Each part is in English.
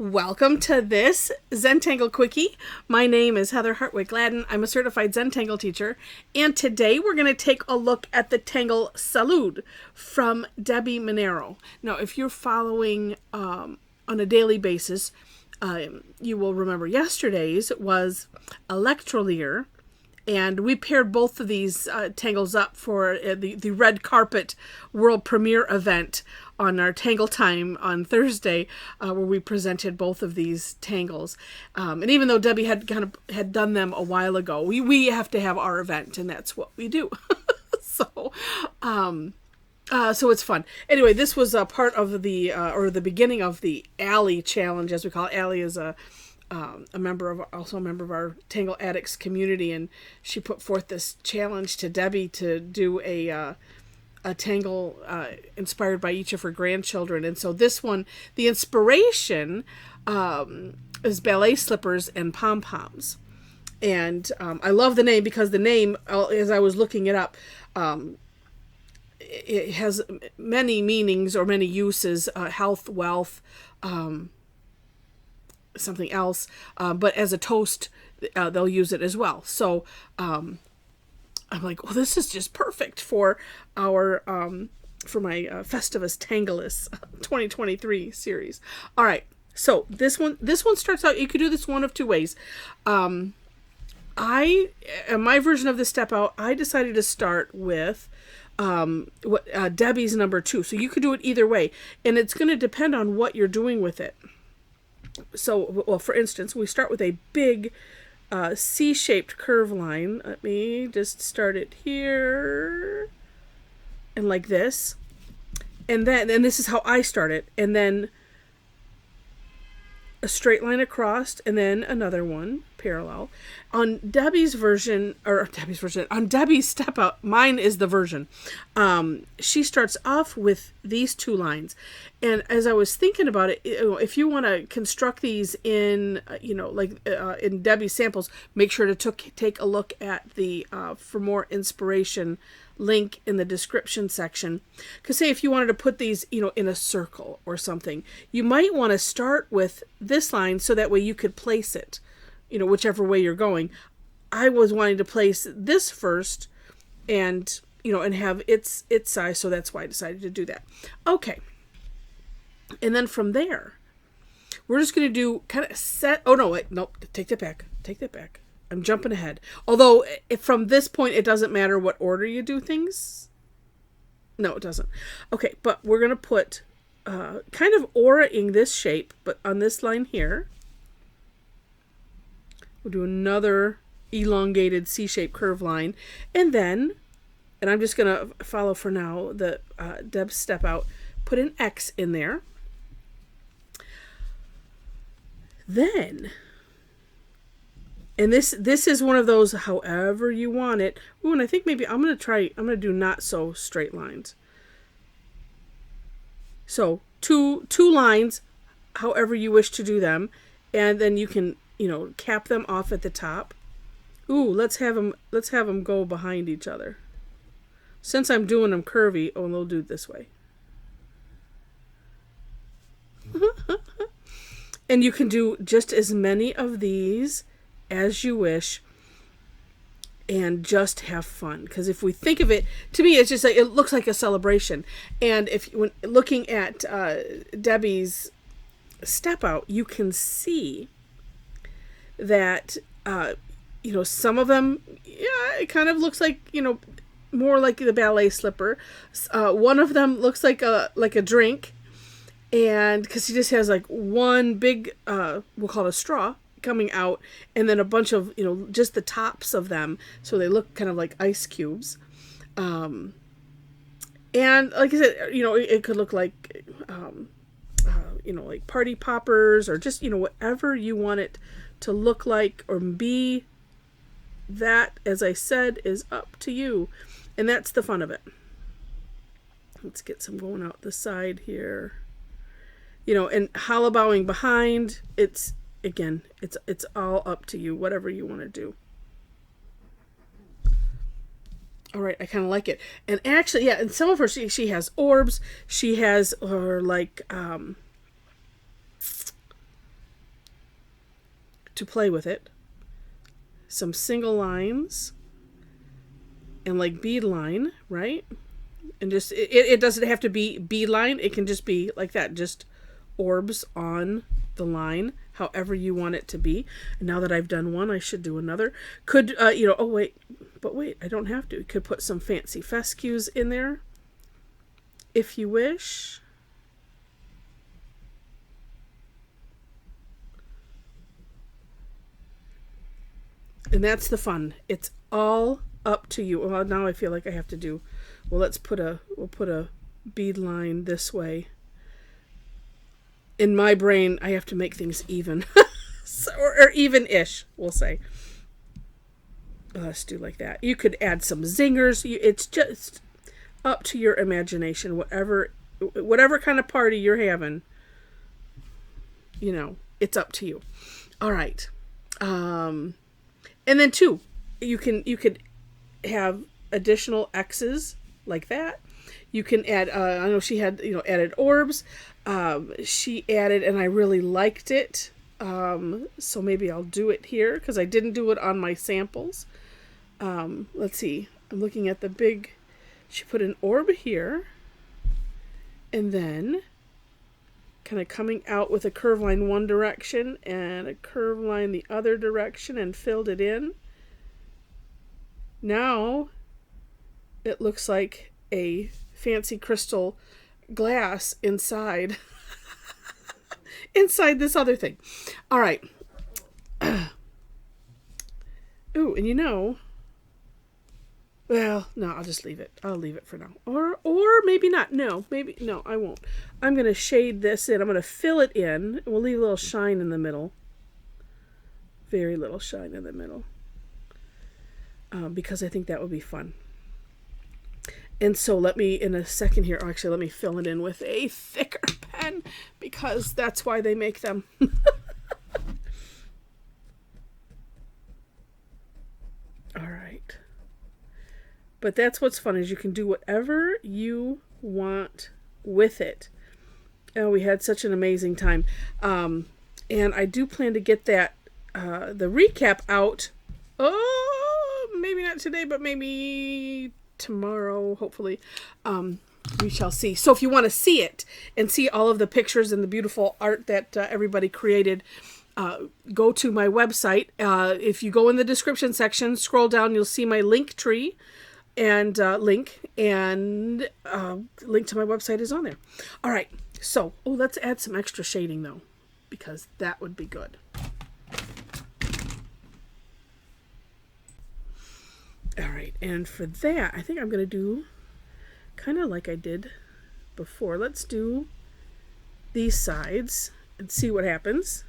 Welcome to this Zentangle Quickie. My name is Heather Hartwick Gladden. I'm a Certified Zentangle Teacher, and today we're going to take a look at the tangle Salud from Debbi Minero. Now, if you're following on a daily basis, you will remember yesterday's was Electrolier, and we paired both of these tangles up for the red carpet world premiere event on our Tangle Time on Thursday, where we presented both of these tangles. And even though Debbie had done them a while ago, we have to have our event, and that's what we do. So it's fun. Anyway, this was a part of the beginning of the Allie challenge, as we call it. Allie is also a member of our Tangle Addicts community, and she put forth this challenge to Debbie to do a tangle inspired by each of her grandchildren. And so this one, the inspiration is ballet slippers and pom-poms. And I love the name because the name, as I was looking it up, it has many meanings or many uses, health, wealth, something else, but as a toast, they'll use it as well. So I'm like, well, this is just perfect for our for my Festivus Tanglus 2023 series. All right, so this one starts out. You could do this one of two ways. In my version of the step out, I decided to start with Debbie's number 2. So you could do it either way, and it's going to depend on what you're doing with it. So, well, for instance, we start with a big C-shaped curve line. Let me just start it here, and like this, and this is how I start it, and then a straight line across, and then another one parallel. On Debbie's step out, mine is the version. She starts off with these two lines, and as I was thinking about it, if you want to construct these in, in Debbie's samples, make sure to take a look at the for more inspiration link in the description section. Because say if you wanted to put these, in a circle or something, you might want to start with this line so that way you could place it, whichever way you're going. I was wanting to place this first and, and have its size, so that's why I decided to do that. Okay. And then from there, we're just going to do kind of set. Oh, no, wait. Nope. Take that back. I'm jumping ahead. Although, if from this point, it doesn't matter what order you do things. No, it doesn't. Okay, but we're going to put kind of aura-ing this shape, but on this line here, we'll do another elongated C-shaped curve line. And then, and I'm just going to follow for now the Deb's step out, put an X in there. Then, and this is one of those however you want it. Ooh, and I think maybe I'm going to do not so straight lines. So two lines, however you wish to do them, and then you can, cap them off at the top. Ooh, let's have them go behind each other. Since I'm doing them curvy, they'll do it this way. And you can do just as many of these as you wish and just have fun. Because if we think of it, to me, it's just like, it looks like a celebration. And when looking at Debbie's step out, you can see that, some of them, it kind of looks like, more like the ballet slipper. One of them looks like a drink. And because he just has like one big, we'll call it a straw, coming out, and then a bunch of, just the tops of them, so they look kind of like ice cubes. And like I said, it could look like, like party poppers, or just, whatever you want it to look like or be. That, as I said, is up to you, and that's the fun of it. Let's get some going out the side here. And hollow bowing behind, it's all up to you, whatever you want to do. All right, I kind of like it. And actually, yeah, and some of her, she has orbs. She has her, like, to play with it. Some single lines and like bead line, right? And just, it doesn't have to be bead line. It can just be like that, just orbs on the line, however you want it to be. And now that I've done one, I should do another. Could, oh wait, I don't have to. Could put some fancy fescues in there if you wish. And that's the fun. It's all up to you. Well, now I feel like I have to do, we'll put a bead line this way. In my brain, I have to make things even. or even-ish, we'll say. Let's do like that. You could add some zingers. It's just up to your imagination. Whatever kind of party you're having, it's up to you. All right. And then too, you could have additional X's like that. You can add, I know she had, added orbs. She added, and I really liked it. So maybe I'll do it here because I didn't do it on my samples. Let's see. I'm looking at the big, she put an orb here. And then kind of coming out with a curve line one direction and a curve line the other direction and filled it in. Now it looks like a fancy crystal glass inside this other thing. All right. Ooh, and well, no, I'll just leave it. I'll leave it for now. Or maybe not. No, I won't. I'm going to shade this in. I'm going to fill it in. We'll leave a little shine in the middle. Very little shine in the middle. Because I think that would be fun. And so let me, in a second here, actually let me fill it in with a thicker pen because that's why they make them. All right. But that's what's fun is you can do whatever you want with it. Oh, we had such an amazing time. And I do plan to get that, the recap out. Oh, maybe not today, but maybe tomorrow, hopefully. We shall see. So if you want to see it and see all of the pictures and the beautiful art that everybody created, go to my website. If you go in the description section, scroll down, you'll see my link tree. And link to my website is on there. All right. So, let's add some extra shading though, because that would be good. All right. And for that, I think I'm going to do kind of like I did before. Let's do these sides and see what happens.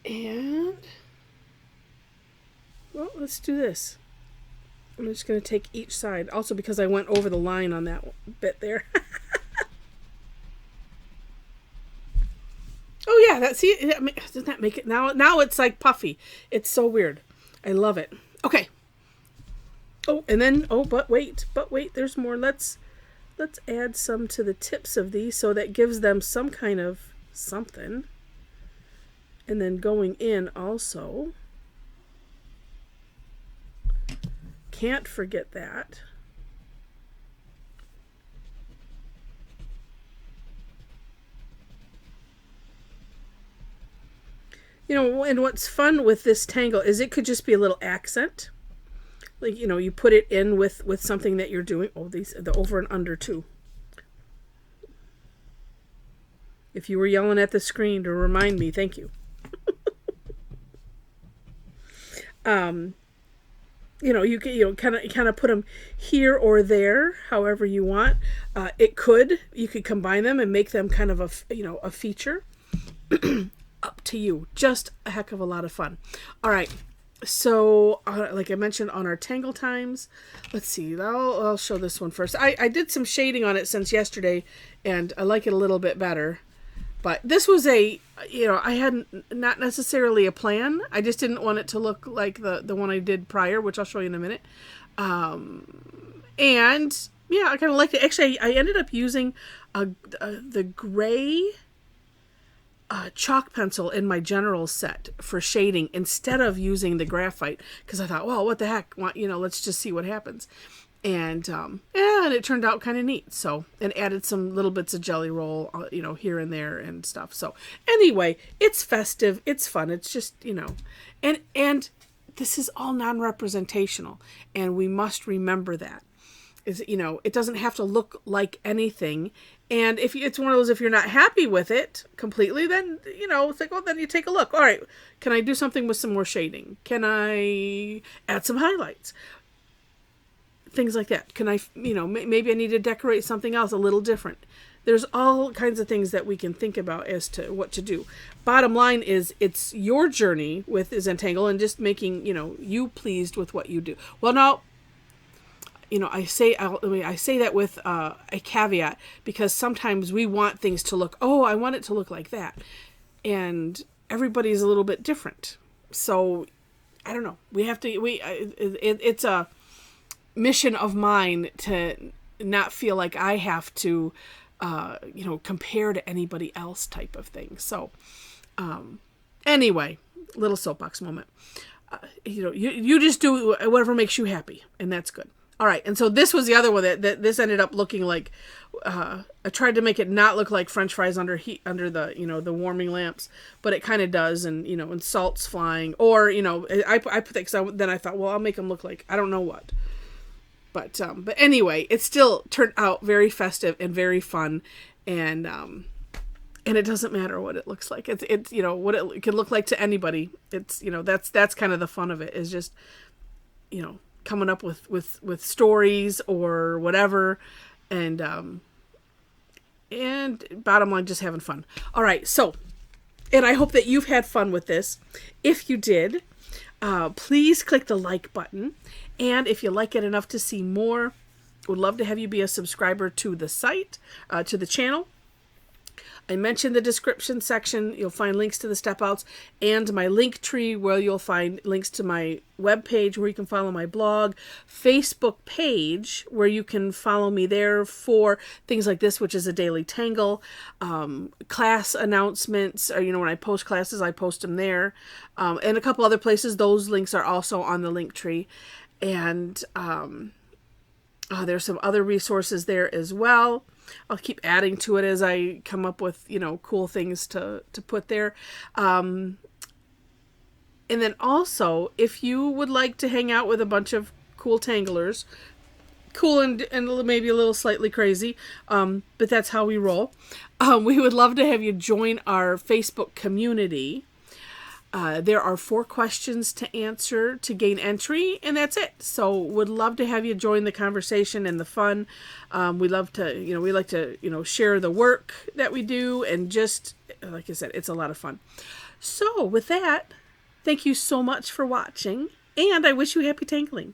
And, well, let's do this. I'm just going to take each side. Also because I went over the line on that bit there. Oh, yeah. Doesn't that make it? Now it's like puffy. It's so weird. I love it. Okay. Oh, and then, but wait, there's more. Let's add some to the tips of these so that gives them some kind of something. And then going in also. Can't forget that. And what's fun with this tangle is it could just be a little accent. Like, you put it in with something that you're doing. Oh, the over and under too. If you were yelling at the screen to remind me, thank you. You can kind of put them here or there, however you want. You could combine them and make them kind of a feature. Up to you. Just a heck of a lot of fun. All right. So, like I mentioned on our Tangle Times, let's see. I'll show this one first. I did some shading on it since yesterday, and I like it a little bit better. But this was I had not necessarily a plan. I just didn't want it to look like the one I did prior, which I'll show you in a minute. And yeah, I kind of liked it. Actually, I ended up using the gray chalk pencil in my general set for shading instead of using the graphite, because I thought, well, what the heck, let's just see what happens. And and it turned out kind of neat. So, and added some little bits of jelly roll, here and there and stuff. So anyway, it's festive, it's fun. It's just, and this is all non-representational, and we must remember that. It doesn't have to look like anything. And if it's one of those, if you're not happy with it completely, then, it's like, well, then you take a look. All right, can I do something with some more shading? Can I add some highlights? Things like that. Can I, maybe I need to decorate something else a little different. There's all kinds of things that we can think about as to what to do. Bottom line is, it's your journey with Zentangle and just making, you pleased with what you do. Well, now, I say that with a caveat, because sometimes we want things to look, I want it to look like that. And everybody's a little bit different. So, I don't know. We have to, it's a mission of mine to not feel like I have to, compare to anybody else type of thing. So, anyway, little soapbox moment. You just do whatever makes you happy, and that's good. All right, and so this was the other one that this ended up looking like. I tried to make it not look like French fries under the the warming lamps, but it kind of does, and and salt's flying, or I put that because then I thought, well, I'll make them look like I don't know what. But anyway, it still turned out very festive and very fun, and it doesn't matter what it looks like. It's what it can look like to anybody. It's that's kind of the fun of it, is just coming up with stories or whatever, and bottom line, just having fun. All right, so, and I hope that you've had fun with this. If you did, please click the like button. And if you like it enough to see more, would love to have you be a subscriber to the site, to the channel. I mentioned the description section. You'll find links to the step outs and my link tree, where you'll find links to my webpage where you can follow my blog, Facebook page where you can follow me there for things like this, which is a daily tangle, class announcements, or when I post classes, I post them there, and a couple other places. Those links are also on the link tree. And there's some other resources there as well. I'll keep adding to it as I come up with, cool things to put there. And then also, if you would like to hang out with a bunch of cool tanglers, cool and maybe a little slightly crazy, but that's how we roll, we would love to have you join our Facebook community. There are 4 questions to answer to gain entry, and that's it. So would love to have you join the conversation and the fun. We love to, we like to, share the work that we do, and just, like I said, it's a lot of fun. So with that, thank you so much for watching, and I wish you happy tangling.